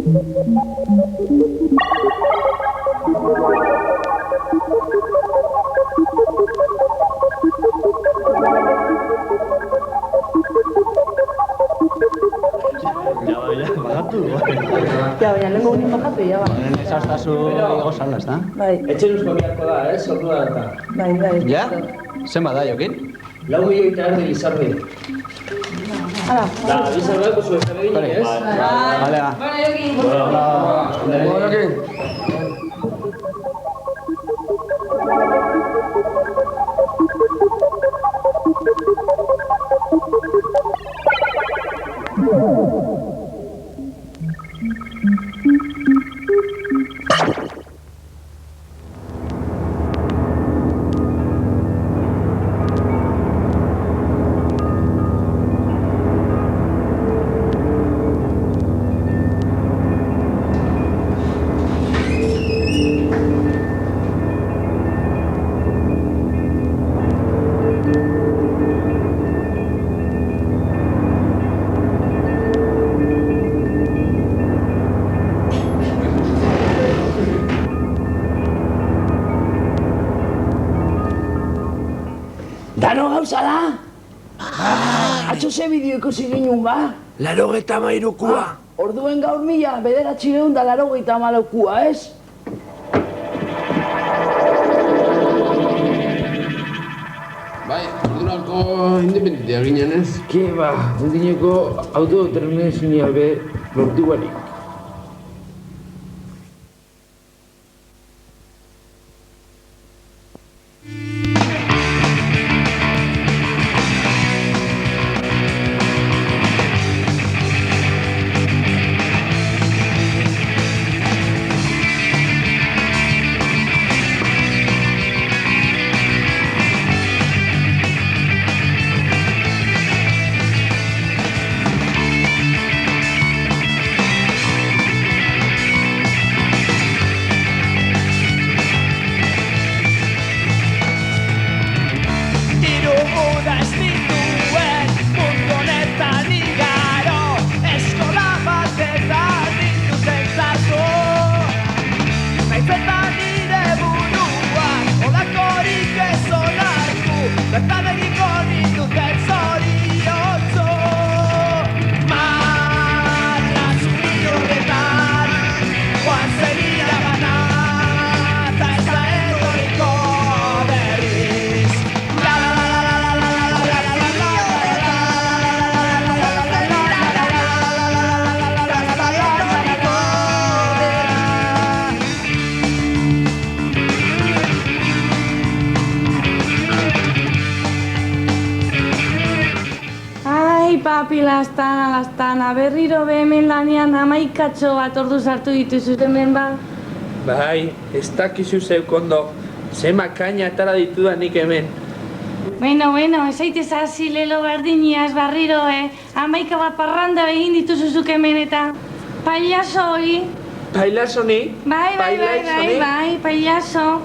Ja, baina lengo unin bakatu, ja, ba. Esaztazu igo salda, ez da? Bai. Etxen uzko biharko da, ordua eta. Bai. Ja? Zenba da, Jokin? 4 milioi eta erdi Lizardi. Hala. Da, Lizardiako zuen zereginik, ez? Bale, ba. Bueno, Jokin. Bueno, Jokin. Dano gauza da? Atxo ze bideo ikusi ginen, ba? 83kua. Orduen gaur 1984 ez? Bai, ordurako independentia ginen ez? Ke ba, urdineko autodeterminazioa be lortu barik. Papi, lastana, berriro hemen lanean 11 bat ordu sartu dituzu hemen ba? Bai, ez dakizu zeuk ondo, ze makaina atara ditudanik hemen. Bueno, ez zaitez hasi lelo berdiniaz barriro, 11 bat parranda egin dituzuzuk hemen eta pailazo hori. Pailazo ni? Bai, pailazo.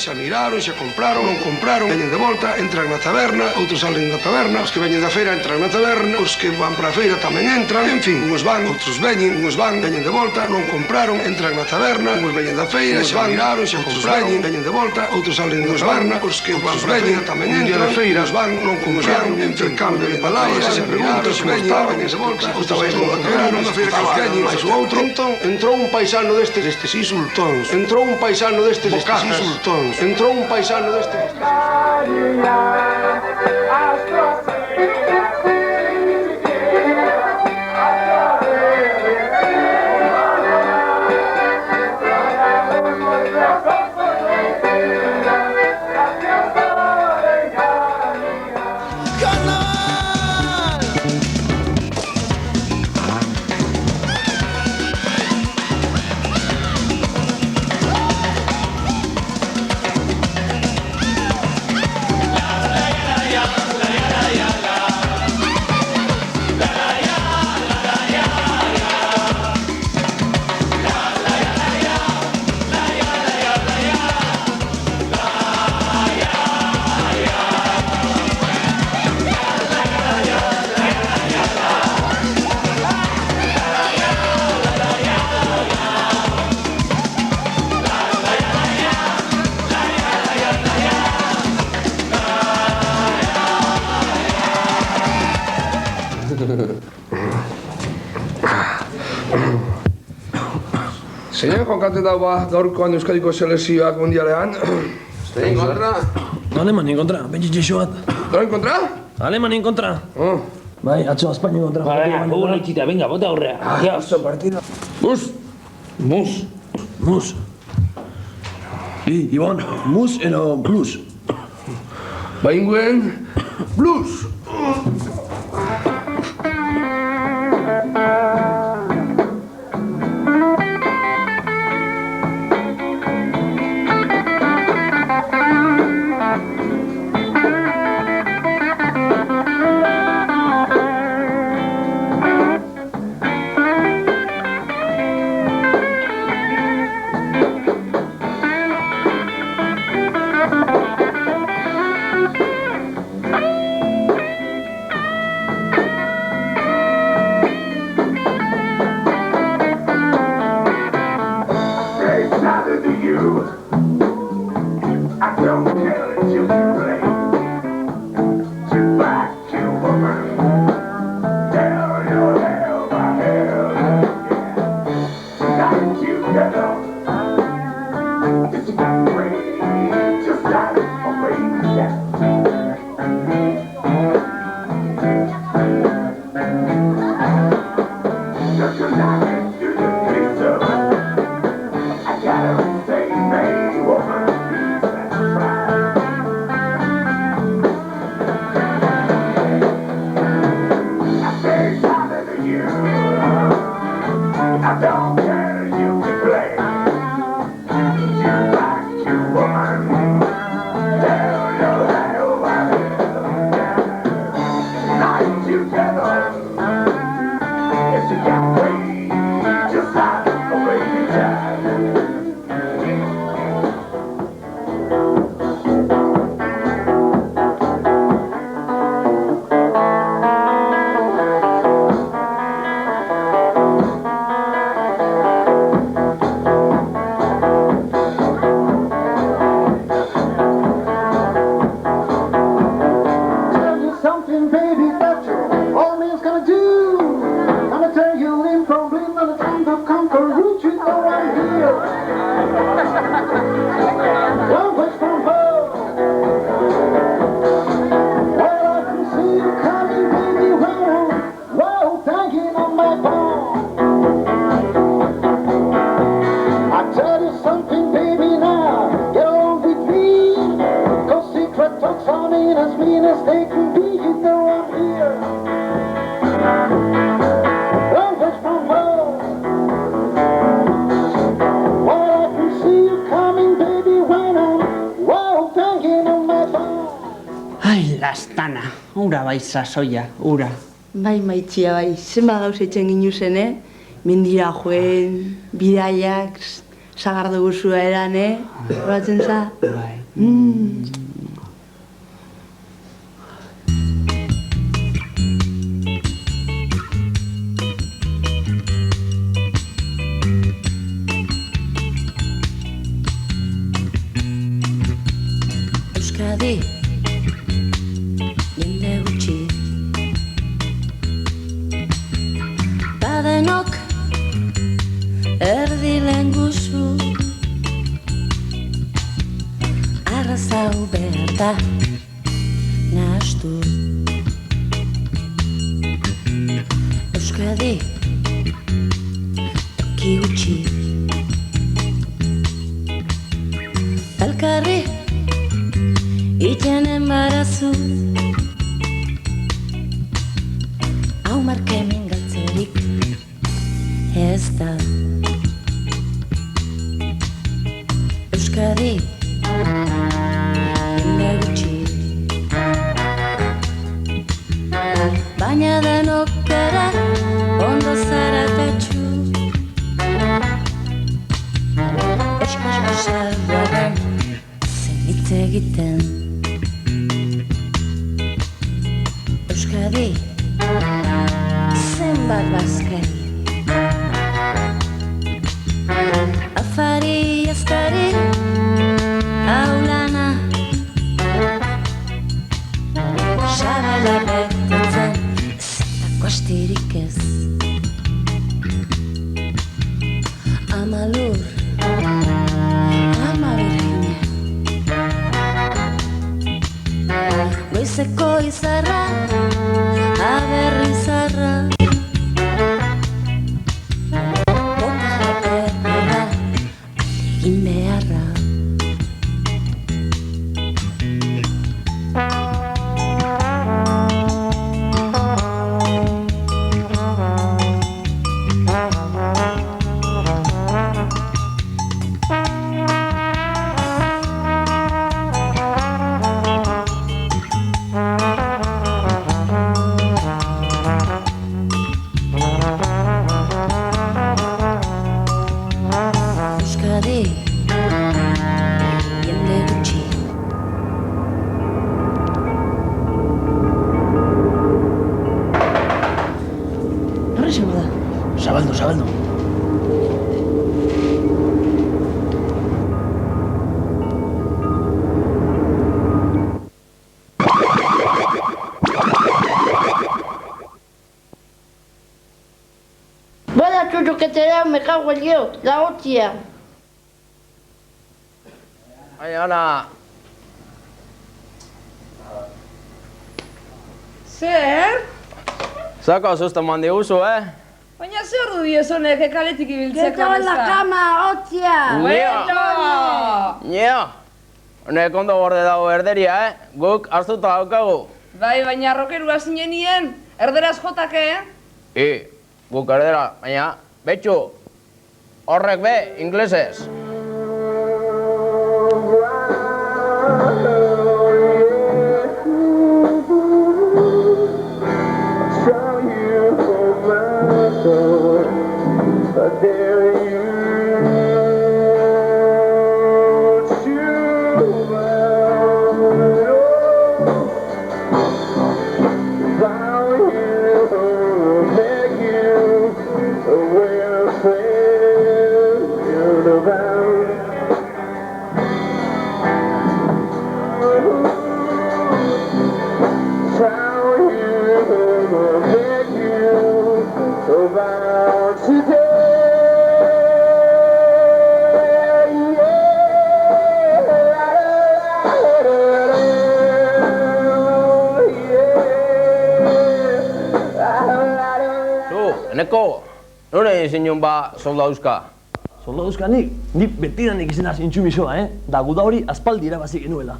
Xa miraron, xa compraron, non compraron, veñen de volta, entran na taberna, outros salen da taberna, os que veñen da feira entran na taberna, os que van para a feira tamén entran, en fin, uns van, outros veñen, veñen de volta, non compraron, entran na taberna, uns veñen da feira, xa miraron, xa compraron, veñen de volta, outros salen da taberna, os que van para a feira tamén entran na feira, os van, non compraron, intercambio de palabras, se preguntas, como estaban, e se volta, ou estabais nunha taberna, na feira que veñen, máis o outro, entón, entrou un paisano destes insultóns, entrou un paisano destes insultóns, entrou un paisano deste... Zein jokatzen dau ba gaurkoan Euskadiko selekzioak mundialean? Zein kontra? Alemanien kontra, bentsitxo bat. Noren kontra? Alemanien kontra. Bai, atzo Espainien kontra. Venga, itxita, venga, bota aurrea. Oso partida. Bus! Mus. Mus. Ibon, mus edo blues? Bainguen, blues! Ura bai sasoia, ura. Bai, maitxia bai, zenba gauzetzen ginuzen, Mendira joen, bidaiak, sagardo guzua eran, Horatzen za? Bai. Euskadi Badenok erdi lenguzu Arrazau behar da nahastu Euskadi toki utxi Elkarri iten embarazu Hau markemin galtzerik ez da Euskadi jende gutxi Baina denok gara ondo zaratatxu Euskadi salduaren zen hitz egiten Euskadi zenbat bazkari Afari azkari aulana Sabela betatzen zetako astirik ez ama lur, ama Virginia. Goizeko izarra, aberri zarra. Bota jatetera, egin beharra. Zabaldu. Vaya chucho que te da, me cago en Dios, la hostia. Baina, ana. Zer? Zako susto mandi guzu, Baina zer du diezonek kaletik ibiltzeko Quieto en la cama, hostia. Nio! Honek ondo borde dago erderia, Guk hartuta daukagu. Bai, baina rokerua zinenien, erderaz jotake, Guk erdera, baina, betxu, horrek be, inglesez. Eneko, nore zinun ba soldauzka? Soldauzka nik betidanik izena zintxumisoa, Da guda hori aspaldi irabazi genuela.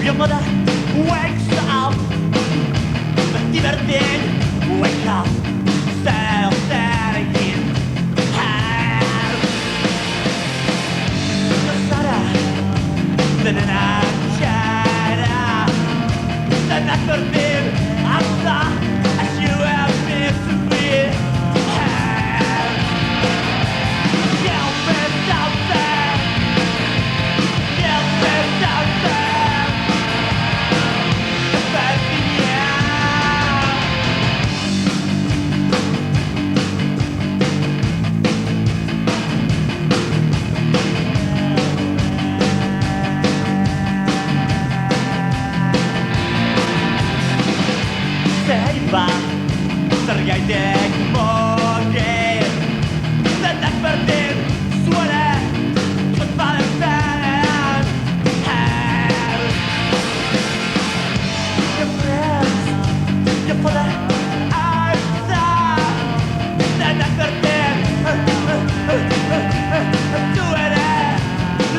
Your mother wakes up, diverted, wake up, self-staring in hell. Casada, then an China, then I could live after as you have been to be. Hell, help us out there, help us out there. Zergaitek moge Zetak berdin zuere Zut balen zenen Hell Your friends Your father Arza Zetak berdin zuere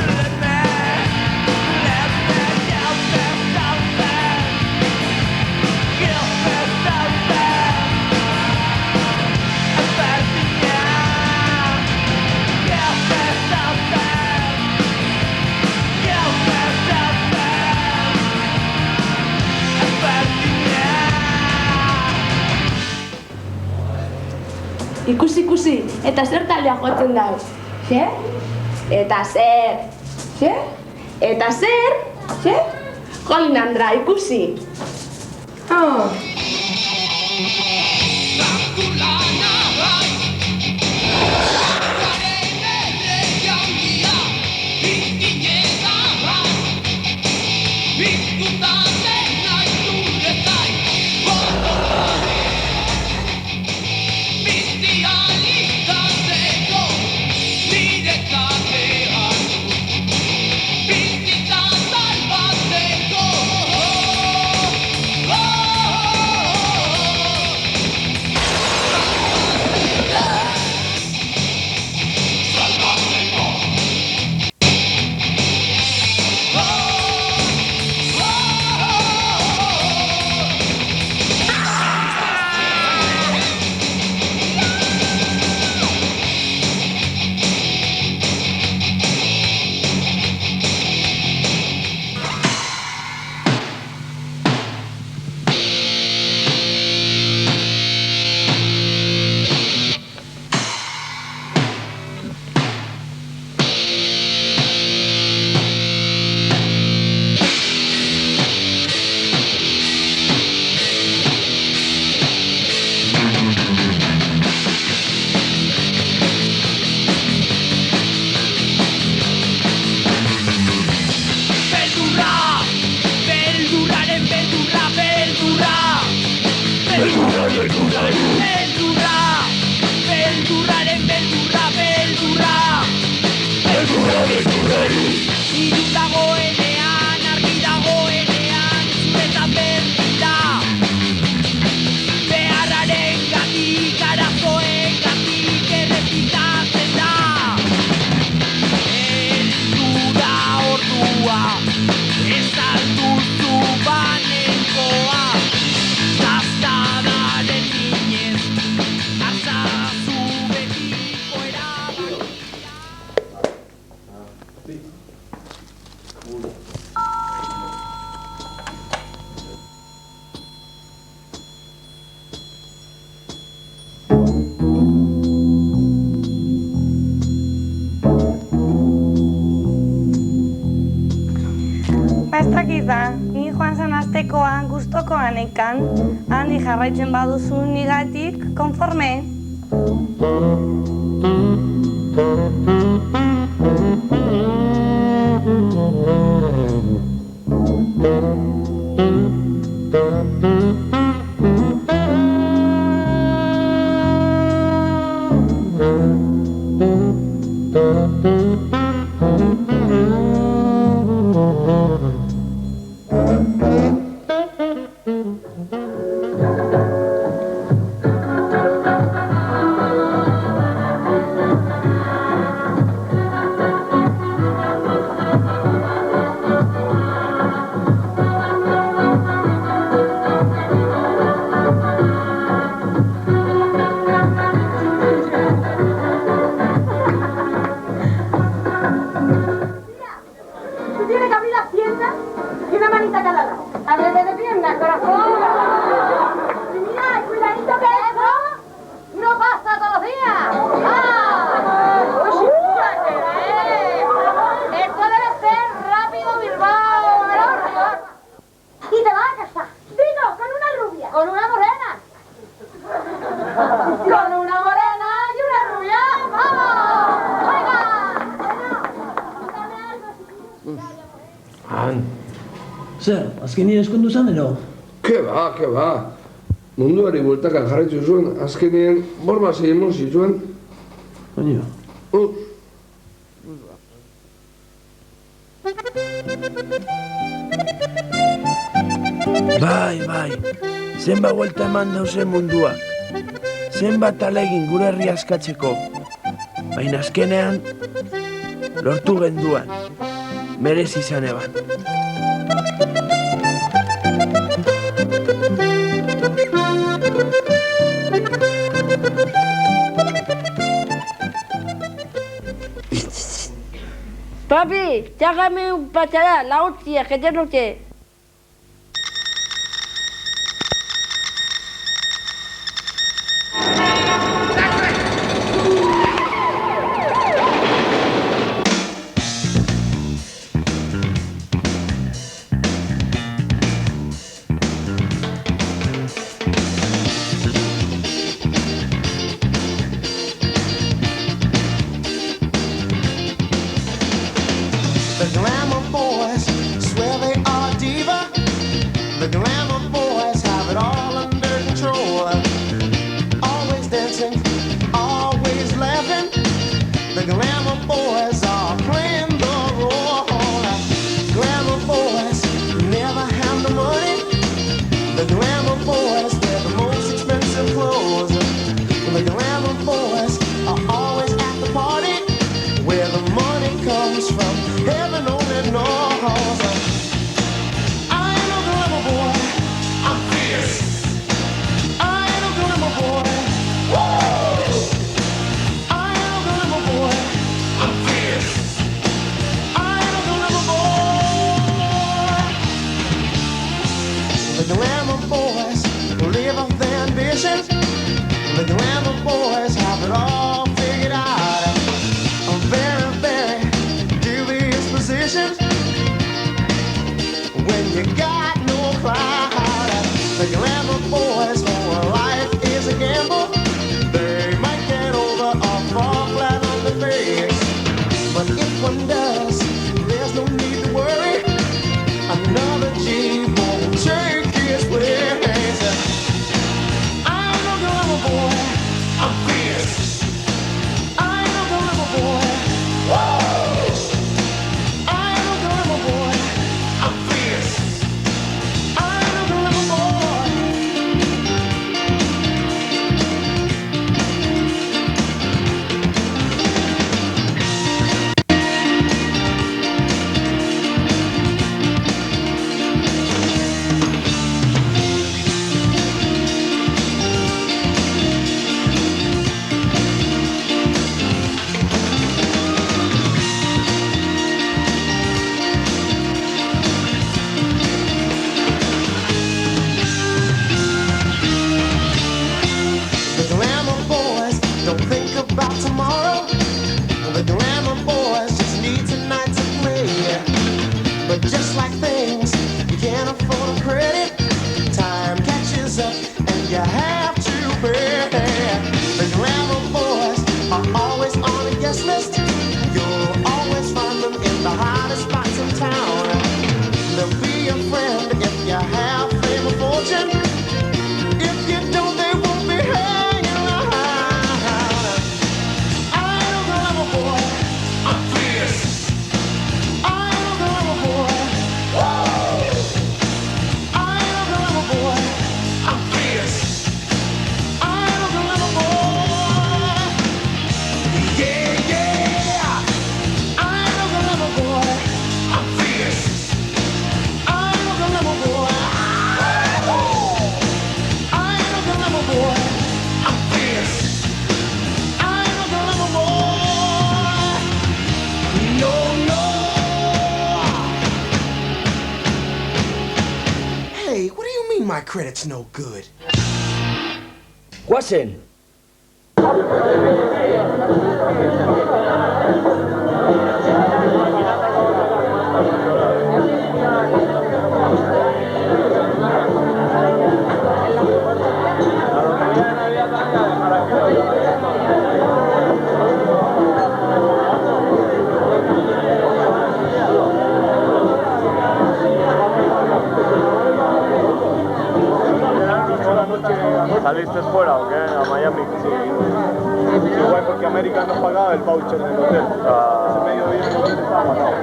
Let me Help them down there Help them down there Ikusi, eta zer taldea jotzen da. Zer? Eta zer? Zer? Eta zer? Zer? Jolin Andra, ikusi. Oh. Ni joan zan aztekoan, gustokoan ekan, handi jarraitzen baduzu nigatik, konforme. Zer, azkenien eskondu zan, ero? Ke ba. Munduari bueltakan jarraitu zuen, azkenien borba zein zituen. Baina. Bai, zenba buelta eman dauzen munduak. Zenbat alegin gure herri askatzeko. Baina azkenean, lortu genduan, merez izan eban. Papi, trágame un pachará, la hostia, que te noche. laughing. The glamour boys are playing the role. Glamour boys never have the money. The glamour boys wear the most expensive clothes. The glamour boys are always at the party where the money comes from. Heaven only knows. I ain't no glamour boy. I'm fierce. I ain't no glamour boy. Whoa! I ain't no glamour boy. I'm fierce. I ain't no glamour boy. The glamour boys live off their ambitions. The glamour boys have it all figured out. A very, very dubious position when you got no clout. The glamour boys know life is a gamble. They might get over or fall flat on the face. But if one does, there's no need to worry. Another G won't take his place. I'm no glamour boy. I'm fierce. I ain't no glamour boy. Whoa! I ain't no glamour boy. I'm fierce. I ain't no glamour boy. The glamour boys don't think about tomorrow. The glamour boys just need tonight to play. But just like things, you can't afford a credit. Time catches up and you have to pay. The glamour boys are always on a guest list. You'll always find them in the hottest spots in town. They'll be your friend if you have fame or fortune. If you don't, they won't be hanging around. I ain't no glamour boy. I'm fierce. I ain't no glamour boy. Whoa! I ain't no glamour boy. I'm fierce. I ain't no glamour boy. Yeah, yeah. I ain't no glamour boy. I'm fierce. I ain't no glamour boy. I ain't no glamour boy. I'm fierce. I ain't no glamour boy. No, no. Hey, what do you mean my credit's no good? Guazen. ¿Saliste fuera o qué? A Miami. Sí, igual porque América no pagaba el voucher del hotel. Ese mediodía el hotel estaba pagado.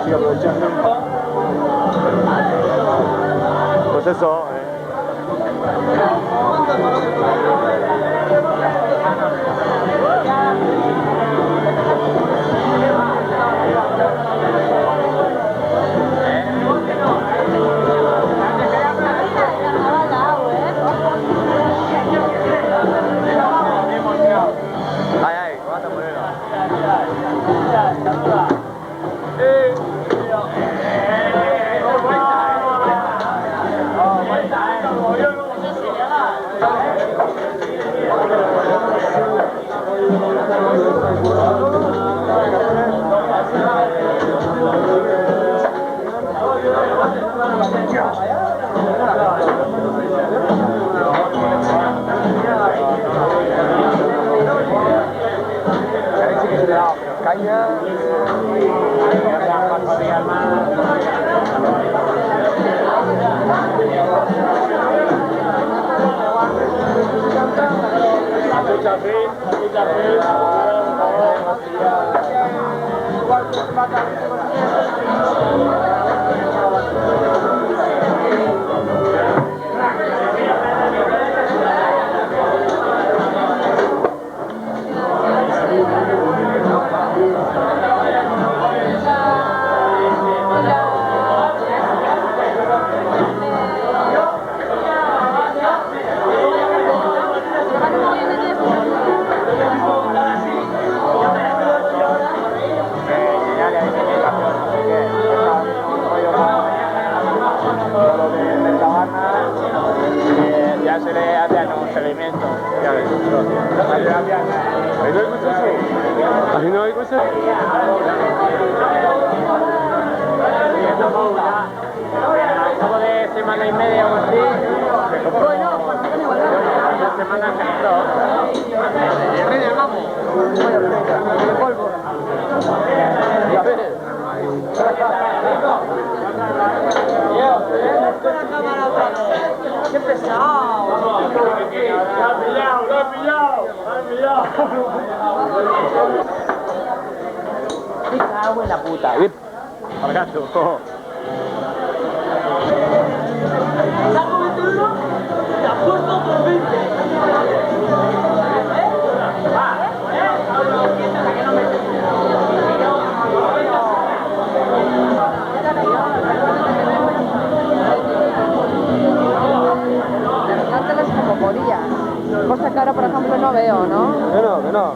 Sí, aprovechando. Pues eso. Mucha fe, mucha fe. Ya se le hacía un seguimiento. ¿Ahí no hay cosas? ¿Ahí no hay cosas? Como de semana y media o así. Bueno, dos semanas que entró. El rey del mambo. El polvo. ¡Qué pesado! ¡La ha pillado! ¡La ha pillado! ¡La ha pillado! ¡Me cago en la puta! ¡Argazo! ¿Saco 21? Te apuesto por 20. Arreglártelas como podías. Cosa que ahora, por ejemplo, no veo, ¿no? Que no.